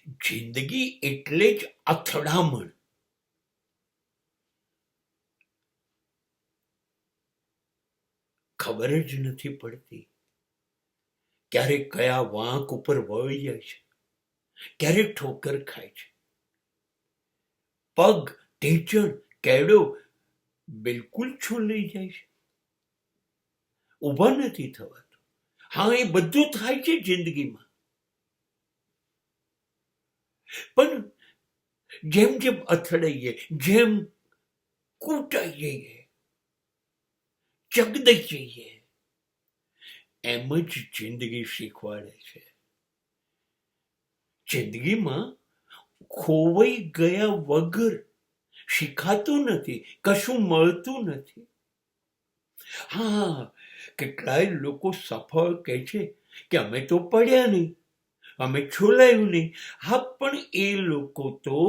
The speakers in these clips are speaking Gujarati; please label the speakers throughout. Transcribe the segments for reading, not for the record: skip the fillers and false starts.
Speaker 1: જિંદગી એટલે જ અથડામણ. ખબર જ નથી પડતી ક્યારેક કયા વાંક ઉપર વળી જાય છે, ક્યારેક ઠોકર ખાય છે. પગ, ઢેચણ, કેડો બિલકુલ છોલાઈ જાય છે, ઊભા નથી થવાતું. હા, એ બધું થાય છે જિંદગીમાં. પણ જેમ જેમ અથડાઈએ, જેમ કૂટાઈ જઈએ, ચગદાઈ જઈએ, એમ જ જિંદગી શીખવાડે છે. જિંદગીમાં ખોવાઈ ગયા વગર શીખાતું નથી, કશું મળતું નથી. હા, કેટલાય લોકો સફળ કહે છે કે અમે તો પડ્યા નહીં, અમે છોલાયું નહીં. હા, પણ એ લોકો તો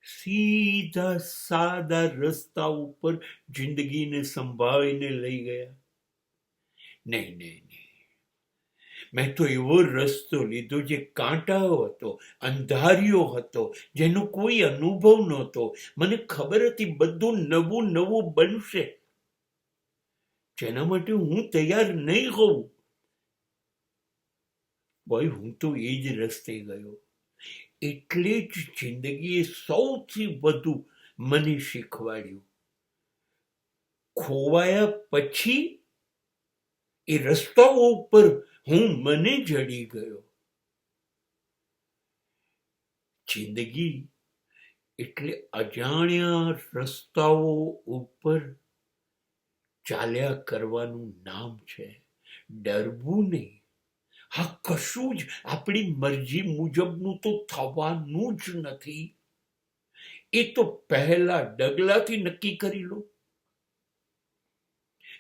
Speaker 1: સીધા સાદા રસ્તા ઉપર જિંદગીને સંભાળીને લઈ ગયા. નહીં નહીં નહીં, મેં તો એવો રસ્તો લીધો જે કાંટાઓ હતો, અંધારિયો હતો, જેનો કોઈ અનુભવ નહોતો. મને ખબર હતી બધું નવું નવું બનશે, જેના માટે હું તૈયાર નહીં હોઉં. ભાઈ, હું તો એ જ રસ્તે ગયો. એટલે જ જિંદગીએ સૌથી વધુ મને શીખવાડ્યું. ખોવાયા પછી એ રસ્તાઓ ઉપર હું મને જડી ગયો. જિંદગી એટલે અજાણ્યા રસ્તાઓ ઉપર ચાલ્યા કરવાનું નામ છે. ડરવું નહીં. હા, કશું જ આપણી મરજી મુજબનું તો થવાનું જ નથી. એ તો પહેલા ડગલાથી નક્કી કરી લો.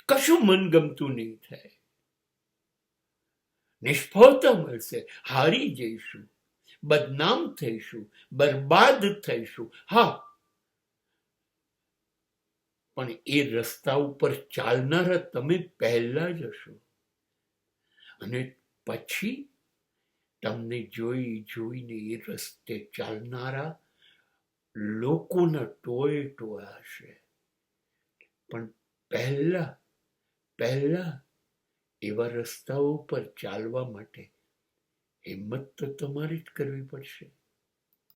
Speaker 1: કશું મનગમતું નહીં થાય, નિષ્ફળતા મળશે, હારી જઈશું, બદનામ થઈશું, બરબાદ થઈશું. હા, પણ એ રસ્તા ઉપર ચાલનારા તમે પહેલા જ હશો. અને પછી તમને જોઈ જોઈને એ રસ્તે ચાલનારા લોકોના ટોળે ટોળા હશે. પણ પહેલા એવા રસ્તાઓ પર ચાલવા માટે હિંમત તો તમારે જ કરવી પડશે.